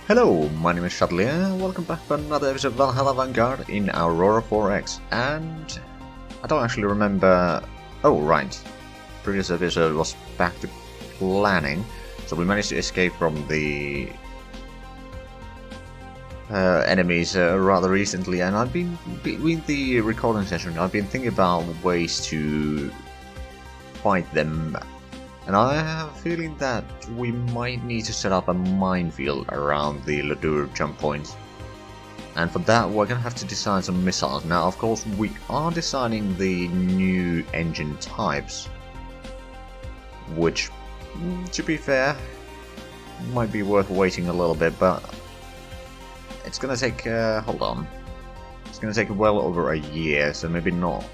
Hello, my name is Zhatelier, welcome back to another episode of Valhalla Vanguard in Aurora 4X, and I don't actually remember... Oh, right. Previous episode was back to planning, so we managed to escape from the enemies rather recently, and I've been, between the recording session, I've been thinking about ways to fight them. And I have a feeling that we might need to set up a minefield around the Ladur jump point. And for that we're gonna have to design some missiles. Now of course we are designing the new engine types, which, to be fair, might be worth waiting a little bit, but it's gonna take, hold on, it's gonna take well over a year, so maybe not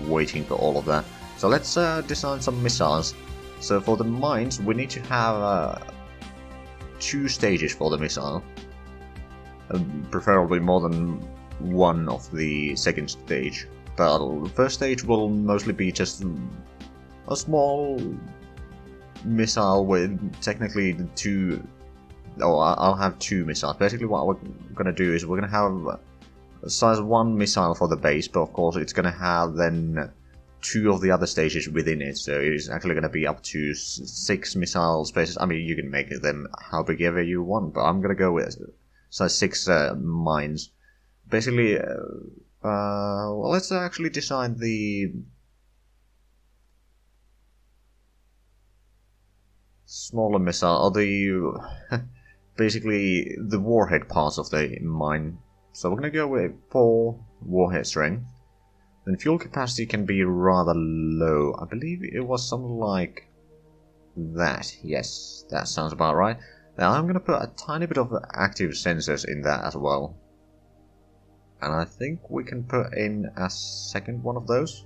waiting for all of that. So let's design some missiles. So for the mines, we need to have 2 stages for the missile. Preferably more than one of the second stage. But the first stage will mostly be just a small missile with technically the 2... Oh, I'll have 2 missiles. Basically what we're going to do is we're going to have a size 1 missile for the base, but of course it's going to have then 2 of the other stages within it, so it's actually going to be up to 6 missile spaces. I mean, you can make them how big ever you want, but I'm going to go with size 6 mines. Basically, well, let's actually design the smaller missile, or the basically the warhead parts of the mine. So we're going to go with 4 warhead strength. Then fuel capacity can be rather low. I believe it was something like that. Yes, that sounds about right. Now I'm going to put a tiny bit of active sensors in that as well. And I think we can put in a second one of those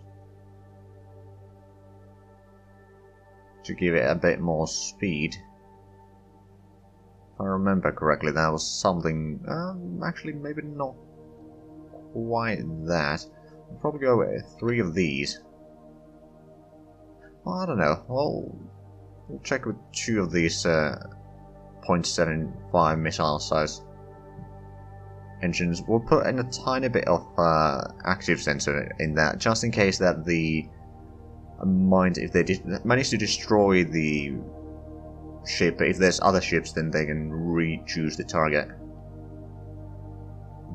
to give it a bit more speed. If I remember correctly, that was something... actually, maybe not quite that. I'll probably go with 3 of these. Well, I don't know. Well, we'll check with 2 of these 0.75 missile size engines. We'll put in a tiny bit of active sensor in that, just in case that the mines, if they manage to destroy the ship, if there's other ships, then they can re-choose the target.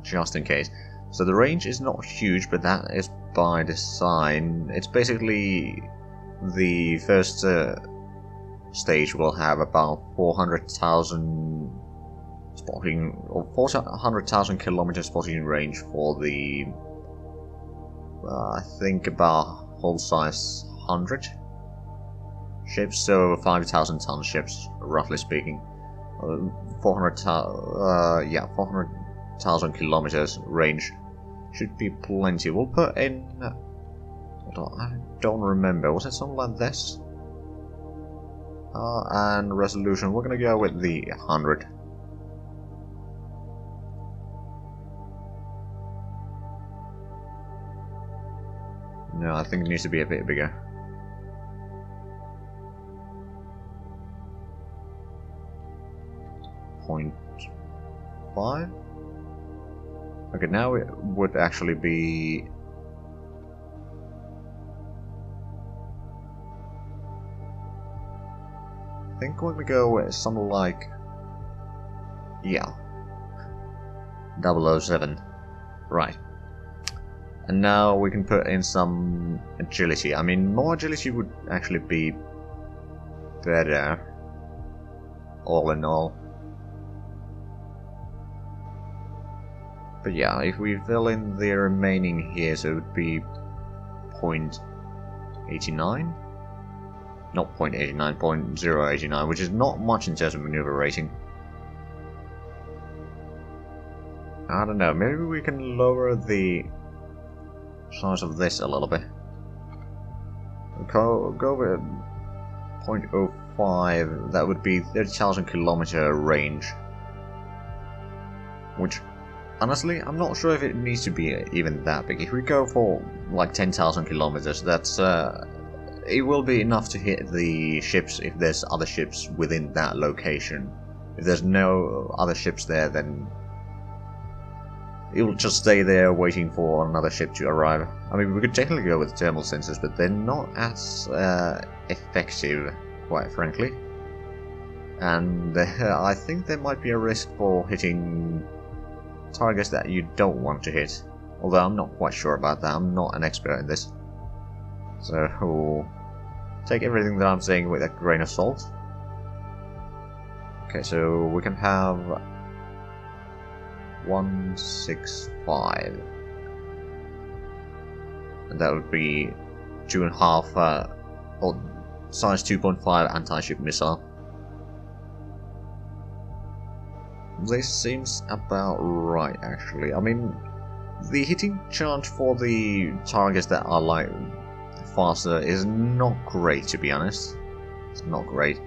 Just in case. So the range is not huge, but that is by design. It's basically the first stage will have about 400,000 spotting, or 400,000 kilometers spotting range for the I think about whole size 100 ships, so 5,000 ton ships, roughly speaking. 400,000 kilometers range should be plenty. We'll put in... I don't remember. Was it something like this? And resolution, we're gonna go with the 100. No, I think it needs to be a bit bigger. .5? Okay, now it would actually be... I think we're gonna go with something like... yeah. 007. Right. And now we can put in some agility. I mean, more agility would actually be better, all in all. But yeah, if we fill in the remaining here, so it would be 0.89? Not 0.89, 0.089, which is not much in terms of maneuver rating. I don't know, maybe we can lower the size of this a little bit. Go with 0.05, that would be 30,000 kilometer range. Which, honestly, I'm not sure if it needs to be even that big. If we go for like 10,000 kilometers, that's it will be enough to hit the ships if there's other ships within that location. If there's no other ships there, then it will just stay there waiting for another ship to arrive. I mean, we could technically go with thermal sensors, but they're not as effective, quite frankly. And I think there might be a risk for hitting targets that you don't want to hit. Although I'm not quite sure about that, I'm not an expert in this. So we'll take everything that I'm saying with a grain of salt. Okay, so we can have 165. And that would be 2.5 or size 2.5 anti-ship missile. This seems about right, actually. I mean, the hitting chance for the targets that are like faster is not great, to be honest. It's not great,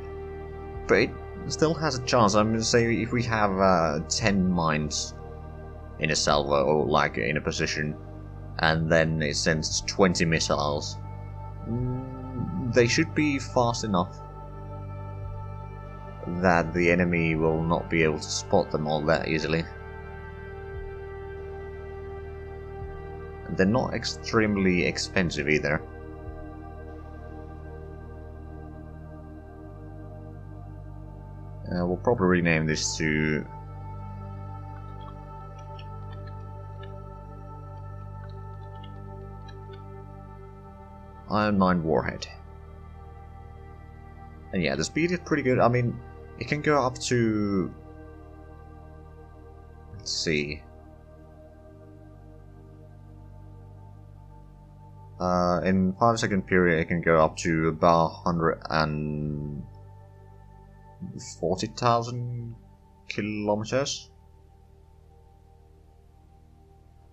but it still has a chance. I'm gonna say if we have 10 mines in a salvo, or like in a position, and then it sends 20 missiles, they should be fast enough that the enemy will not be able to spot them all that easily. They're not extremely expensive either. We'll probably rename this to Iron Mine Warhead. And yeah, the speed is pretty good. I mean, it can go up to... Let's see. In 5-second period, it can go up to about 140,000 kilometers.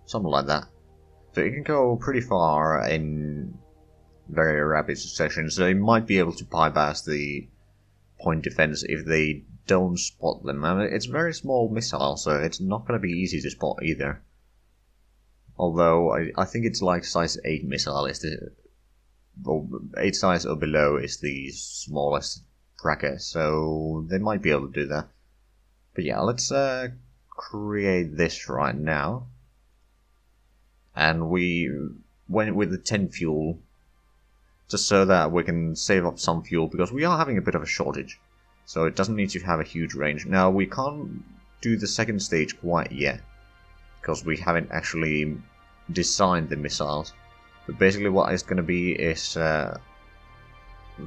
Something like that. So it can go pretty far in very rapid succession, so it might be able to bypass the point defense if they don't spot them. I mean, it's a very small missile, so it's not going to be easy to spot either. Although I think it's like size 8 missile is the, or 8 size or below is the smallest bracket, so they might be able to do that. But yeah, let's create this right now, and we went with the 10 fuel just so that we can save up some fuel, because we are having a bit of a shortage, so it doesn't need to have a huge range. Now we can't do the second stage quite yet because we haven't actually designed the missiles, but basically what it's going to be is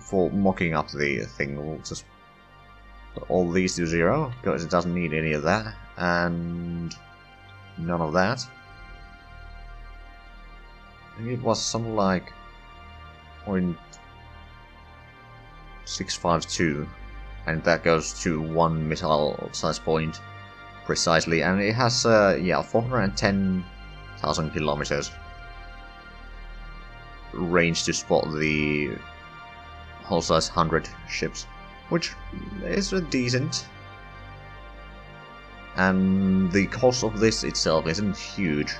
for mocking up the thing, we'll just put all these to 0 because it doesn't need any of that, and none of that. I think it was something like 0.652, and that goes to 1 missile size point precisely, and it has yeah, 410,000 kilometers range to spot the hull size 100 ships, which is decent. And the cost of this itself isn't huge,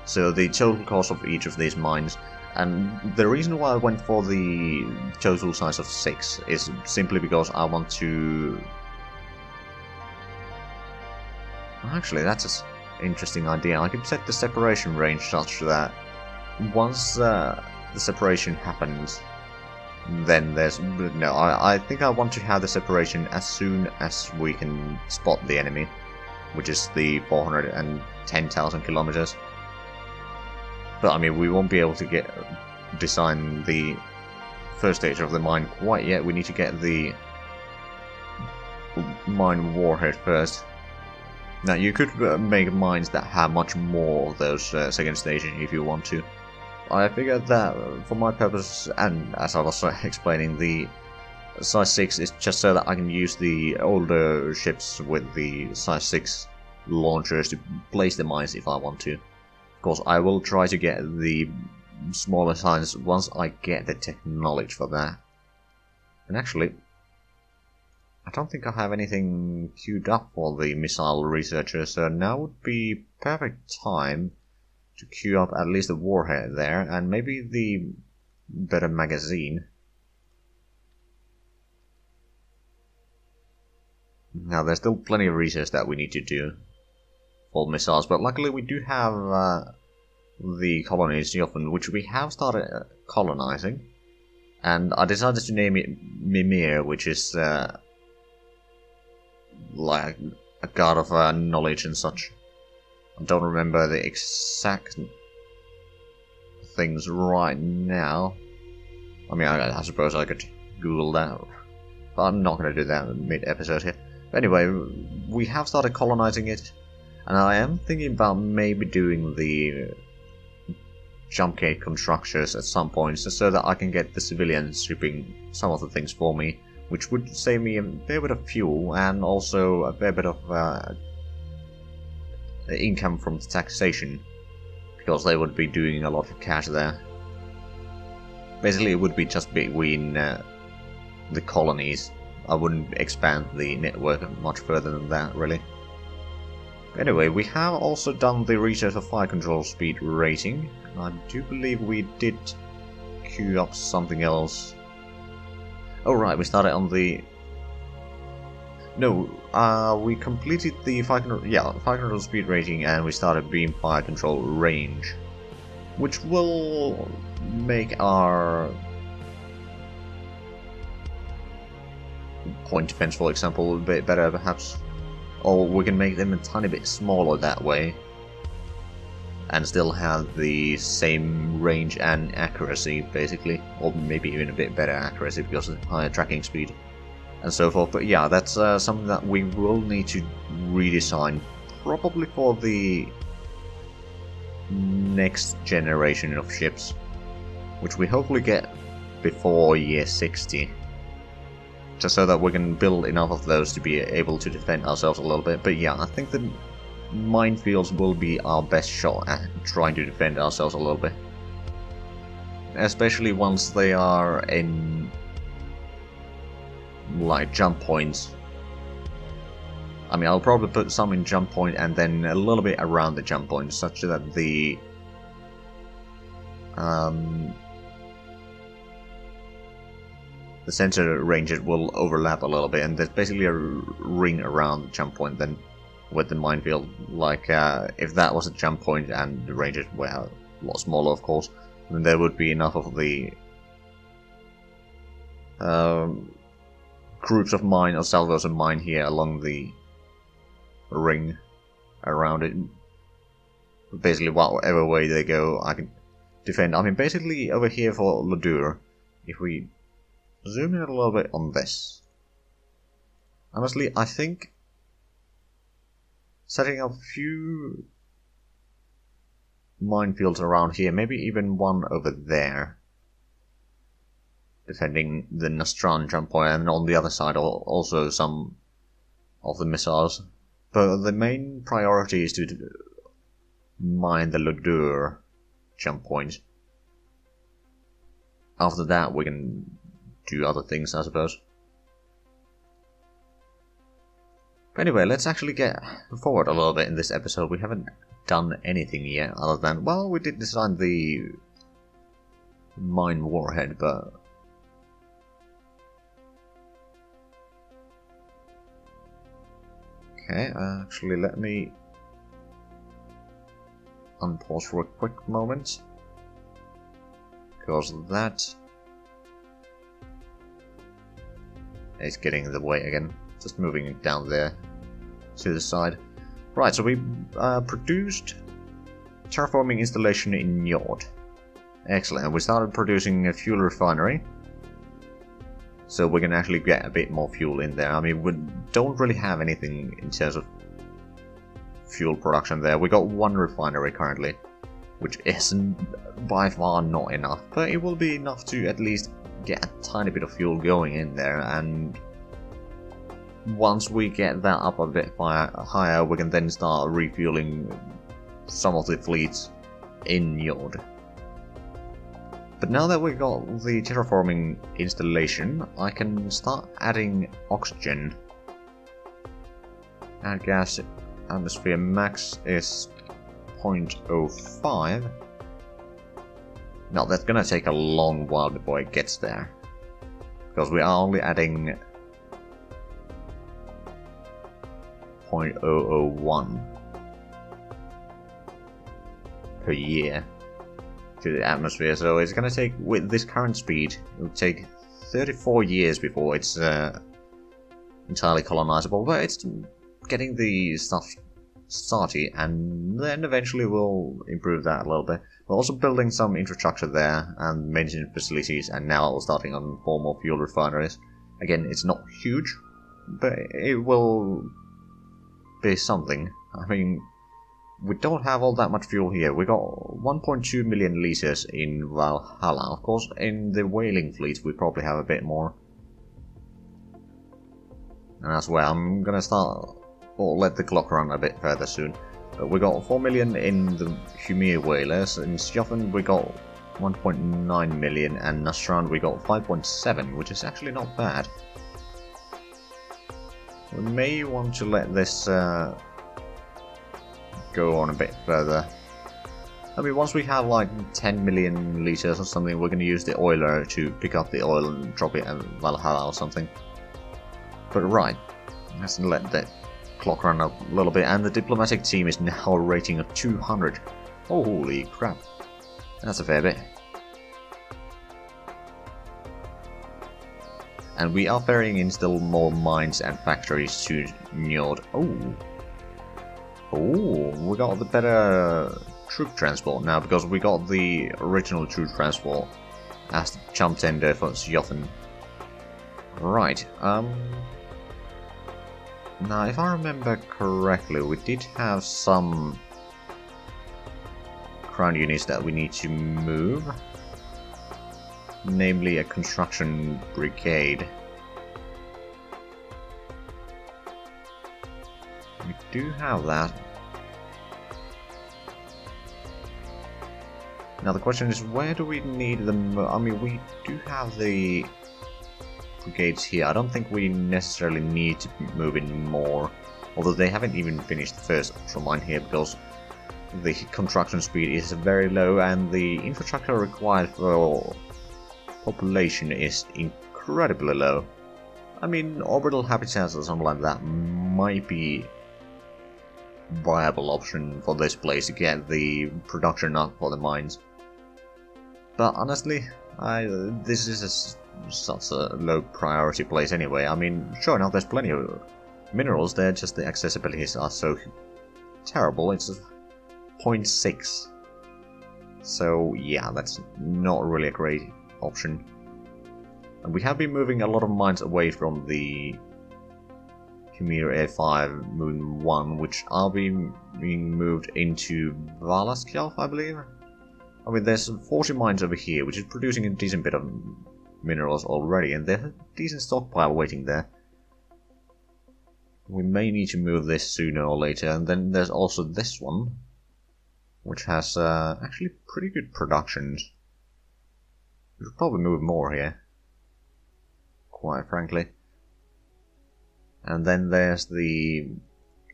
so the total cost of each of these mines, and the reason why I went for the total size of 6 is simply because I want to... Actually, that's an interesting idea. I could set the separation range such that once the separation happens, then there's... No, I think I want to have the separation as soon as we can spot the enemy, which is the 410,000 kilometers. But I mean, we won't be able to design the first stage of the mine quite yet. We need to get the mine warhead first. Now, you could make mines that have much more of those second stages if you want to. I figured that for my purpose, and as I was explaining, the size 6 is just so that I can use the older ships with the size 6 launchers to place the mines if I want to. Of course, I will try to get the smaller signs once I get the technology for that. And actually, I don't think I have anything queued up for the missile researcher, so now would be perfect time to queue up at least the warhead there, and maybe the better magazine. Now, there's still plenty of research that we need to do for missiles, but luckily we do have the colonies, which we have started colonizing. And I decided to name it Mimir, which is like a god of knowledge and such. I don't remember the exact things right now. I mean, I suppose I could Google that, but I'm not going to do that mid-episode here. But anyway, we have started colonizing it, and I am thinking about maybe doing the jump gate constructors at some point, so that I can get the civilians shipping some of the things for me, which would save me a fair bit of fuel and also a fair bit of income from the taxation, because they would be doing a lot of cash there. Basically, it would be just between the colonies. I wouldn't expand the network much further than that, really. Anyway, we have also done the research of fire control speed rating. I do believe we did queue up something else. Oh right, we started on the... No, we completed the fire control speed rating, and we started beam fire control range, which will make our point defense, for example, a bit better perhaps. Or we can make them a tiny bit smaller that way, and still have the same range and accuracy, basically. Or maybe even a bit better accuracy because of higher tracking speed and so forth. But yeah, that's something that we will need to redesign, probably for the next generation of ships, which we hopefully get before year 60. Just so that we can build enough of those to be able to defend ourselves a little bit. But yeah, I think the minefields will be our best shot at trying to defend ourselves a little bit. Especially once they are in like jump points. I mean, I'll probably put some in jump point and then a little bit around the jump point, such that the sensor ranges will overlap a little bit, and there's basically a ring around the jump point then with the minefield. Like, if that was a jump point and the ranges were a lot smaller, of course, then there would be enough of the groups of mine or salvos of mine here along the ring around it. Basically, whatever way they go, I can defend. I mean, basically over here for Ladur, if we zoom in a little bit on this. Honestly, I think setting up a few minefields around here, maybe even one over there, defending the Nostran jump point, and on the other side also some of the missiles. But the main priority is to mine the Ladur jump point. After that, we can do other things, I suppose. But anyway, let's actually get forward a little bit in this episode. We haven't done anything yet, other than, well, we did design the mine warhead, but okay, actually let me unpause for a quick moment, because that is getting in the way again. Just moving it down there to the side. Right, so we produced terraforming installation in Njord. Excellent, and we started producing a fuel refinery, so we can actually get a bit more fuel in there. I mean, we don't really have anything in terms of fuel production there. We got one refinery currently, which isn't by far not enough, but it will be enough to at least get a tiny bit of fuel going in there, and once we get that up a bit higher, we can then start refueling some of the fleets in Njord. But now that we got the terraforming installation, I can start adding oxygen. Add gas atmosphere max is 0.05. Now that's gonna take a long while before it gets there, because we are only adding 0.001 per year to the atmosphere, so it's gonna take, with this current speed, it would take 34 years before it's entirely colonizable, but it's getting the stuff started, and then eventually we'll improve that a little bit. We're also building some infrastructure there and maintenance facilities, and now starting on 4 more fuel refineries. Again, it's not huge, but it will be something. I mean, we don't have all that much fuel here. We got 1.2 million liters in Valhalla. Of course, in the whaling fleet we probably have a bit more. And that's where I'm gonna start, or let the clock run a bit further soon. But we got 4 million in the Humir whalers. In Stjoffen we got 1.9 million, and Nastrand we got 5.7, which is actually not bad. We may want to let this go on a bit further. I mean, once we have like 10 million liters or something, we're going to use the oiler to pick up the oil and drop it at Valhalla or something. But right, let's let that clock run up a little bit, and the diplomatic team is now a rating of 200. Holy crap, that's a fair bit. And we are ferrying in still more mines and factories to Njord. Oh, we got the better troop transport now, because we got the original troop transport as the chump tender for Stjoffen. Right, now if I remember correctly, we did have some crown units that we need to move. Namely a construction brigade. We do have that. Now the question is, where do we need them? I mean, we do have the brigades here. I don't think we necessarily need to move in more. Although they haven't even finished the first ultra mine here, because the construction speed is very low and the infrastructure required for population is incredibly low. I mean, orbital habitats or something like that might be a viable option for this place to get the production up for the mines. But honestly, this is such a low priority place anyway. I mean, sure enough, there's plenty of minerals there, just the accessibilities are so terrible. It's 0.6. So yeah, that's not really a great option. And we have been moving a lot of mines away from the Humir A5 Moon 1, which are being moved into Valaskjalf, I believe. I mean, there's 40 mines over here, which is producing a decent bit of minerals already, and there's a decent stockpile waiting there. We may need to move this sooner or later, and then there's also this one, which has actually pretty good productions. We should probably move more here, quite frankly. And then there's the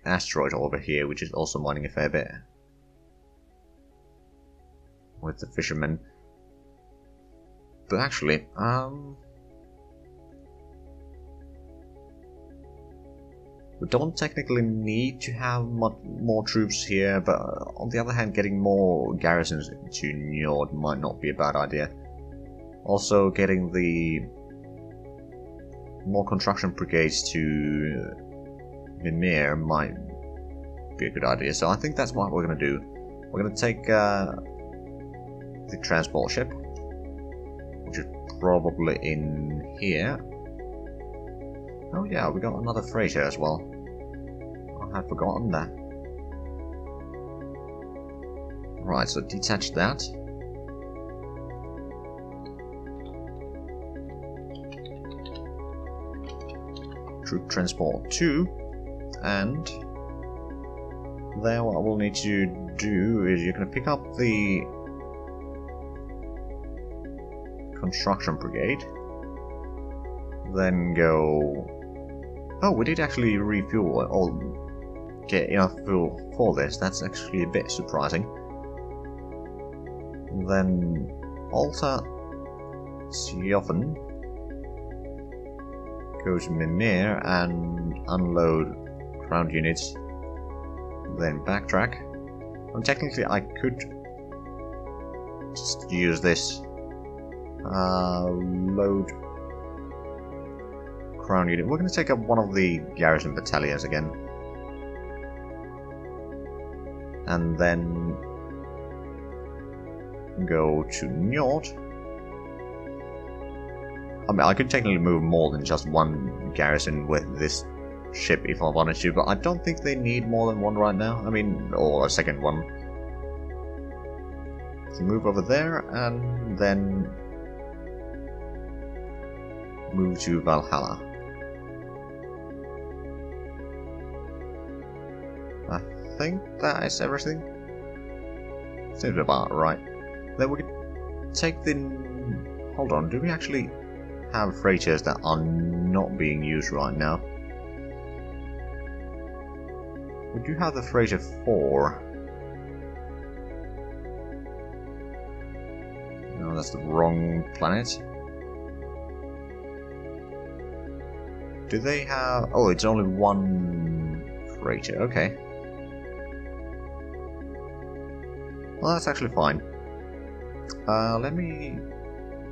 asteroid over here, which is also mining a fair bit. With the fishermen. But actually, we don't technically need to have much more troops here, but on the other hand, getting more garrisons to Njord might not be a bad idea. Also, getting the more construction brigades to Mimir might be a good idea, so I think that's what we're going to do. We're going to take the transport ship, which is probably in here. Oh yeah, we got another freighter as well. I had forgotten that. Right, so detach that. Troop transport 2, and there what we'll need to do is you're going to pick up the construction brigade, then go... Oh, we did actually refuel or get enough fuel for this. That's actually a bit surprising. Then alter Stjoffen, go to Mimir and unload ground units, then backtrack. And technically I could just use this load ground unit. We're going to take up one of the garrison battalions again. And then go to Njord. I mean, I could technically move more than just one garrison with this ship if I wanted to, but I don't think they need more than one right now. I mean, or a second one. So move over there and then move to Valhalla. I think that is everything. Seems about right. Then we can take the... Hold on, do we actually have freighters that are not being used right now? We do have the freighter 4. No, that's the wrong planet. Do they have... Oh, it's only one freighter, okay. Well, that's actually fine. Let me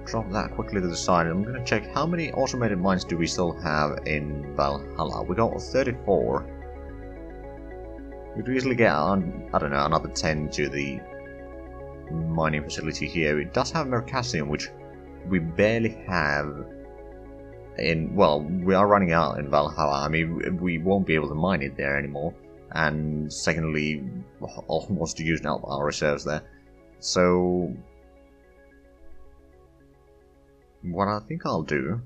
drop that quickly to the side. I'm going to check how many automated mines do we still have in Valhalla. We got 34. We could easily get, I don't know, another 10 to the mining facility here. It does have Mercasium, which we barely have in... Well, we are running out in Valhalla. I mean, we won't be able to mine it there anymore. And secondly, almost used up our reserves there. So what I think I'll do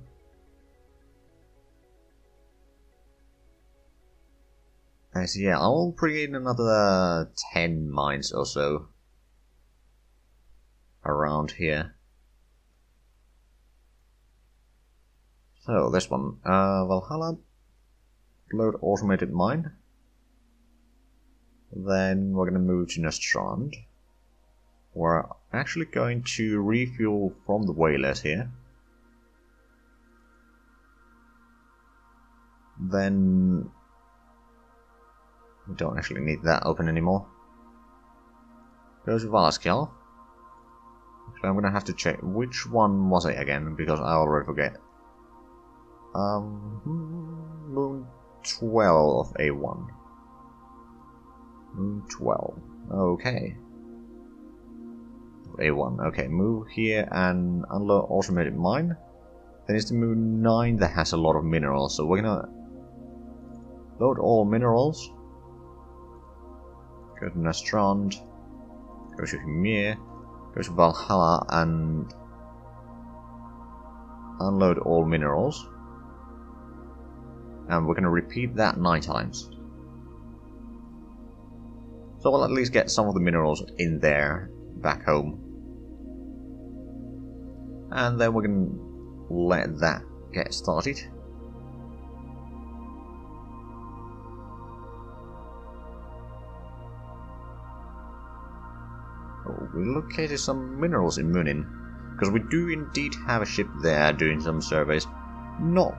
is, yeah, I'll bring in another 10 mines or so around here. So this one, Valhalla, load automated mine. Then we're going to move to Nostrand. We're actually going to refuel from the whalers here. Then we don't actually need that open anymore. Go to Valaskjal. Actually, I'm going to have to check which one was it again, because I already forget. Moon 12 of A1. Moon 12. Okay. A1. Okay, move here and unload automated mine. Then it's the Moon 9 that has a lot of minerals, so we're gonna load all minerals. Go to Nostrand. Go to Hymir. Go to Valhalla and unload all minerals. And we're gonna repeat that 9 times. So we'll at least get some of the minerals in there, back home. And then we can let that get started. Oh, we located some minerals in Munin, because we do indeed have a ship there doing some surveys. Not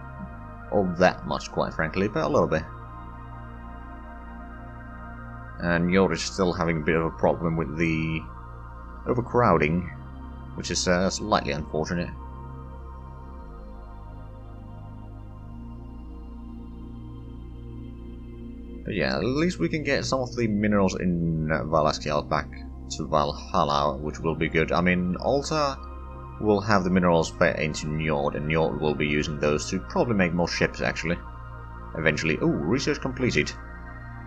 of that much, quite frankly, but a little bit. And Njord is still having a bit of a problem with the overcrowding, which is slightly unfortunate. But yeah, at least we can get some of the minerals in Valaskjal back to Valhalla, which will be good. I mean, Alta will have the minerals fed into Njord, and Njord will be using those to probably make more ships, actually. Eventually. Oh, research completed.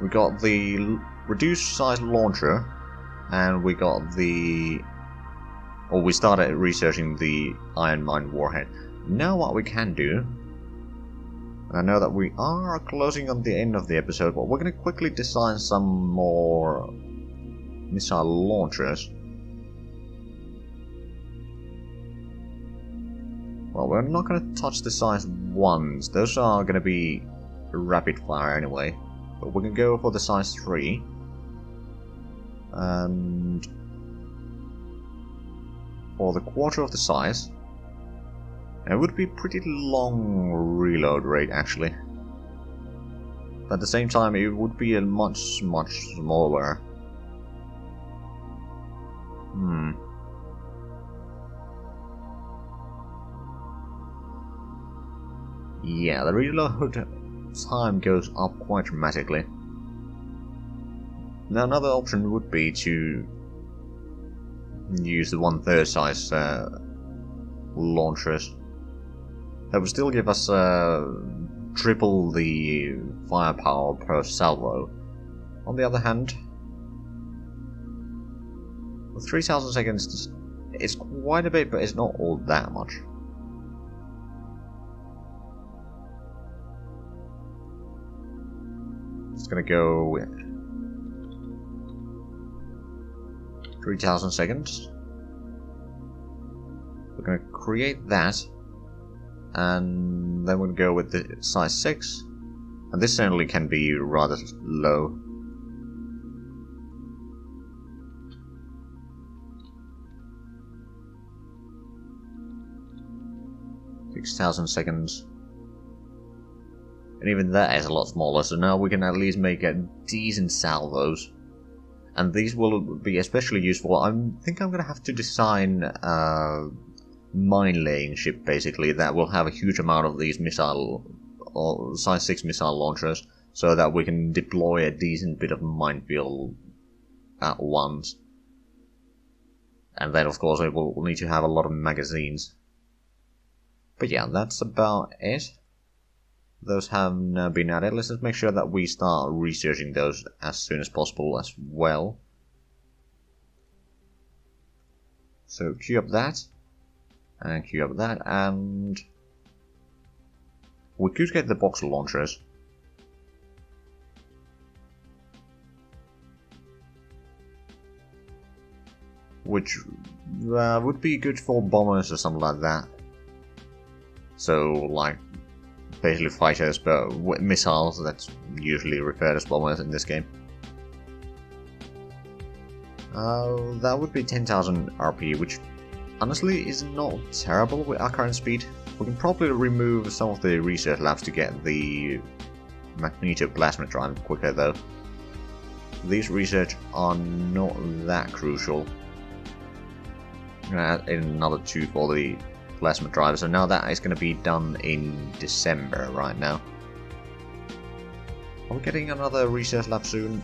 We got the reduced size launcher, and we got the... Or we started researching the Iron Mine warhead. Now what we can do... I know that we are closing on the end of the episode, but we're going to quickly design some more missile launchers. Well, we're not going to touch the size 1s. Those are going to be rapid fire anyway. But we're going to go for the size 3. And for the quarter of the size, it would be pretty long reload rate, actually. But at the same time, it would be a much smaller. Yeah, the reload time goes up quite dramatically. Now another option would be to use the 1/3 size launchers. That would still give us triple the firepower per salvo. On the other hand, 3,000 seconds is quite a bit, but it's not all that much. It's gonna go with 3,000 seconds. We're gonna create that, and then we'll go with the size 6, and this certainly can be rather low. ,6,000 seconds. And even that is a lot smaller, so now we can at least make a decent salvos. And these will be especially useful. I think I'm going to have to design a mine-laying ship, basically, that will have a huge amount of these missile, or size 6 missile launchers, so that we can deploy a decent bit of minefield at once. And then, of course, we'll need to have a lot of magazines. But yeah, that's about it. Those have now been added. Let's just make sure that we start researching those as soon as possible as well. So queue up that, and queue up that, and we could get the box launchers. Which would be good for bombers or something like that. So, like, basically fighters, but with missiles, that's usually referred as bombers in this game. That would be 10,000 RP, which honestly is not terrible with our current speed. We can probably remove some of the research labs to get the magnetoplasma drive quicker though. These research are not that crucial. I'm gonna add in another 2 for the plasma drive, so now that is going to be done in December right now. Are we getting another research lab soon?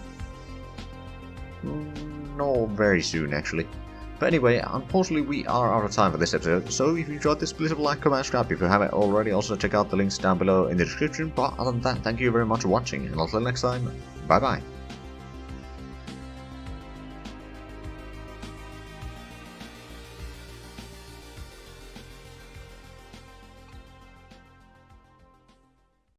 Not very soon actually. But anyway, unfortunately we are out of time for this episode, so if you enjoyed this, please like, comment, subscribe if you haven't already. Also check out the links down below in the description, but other than that, thank you very much for watching, and until next time, bye bye.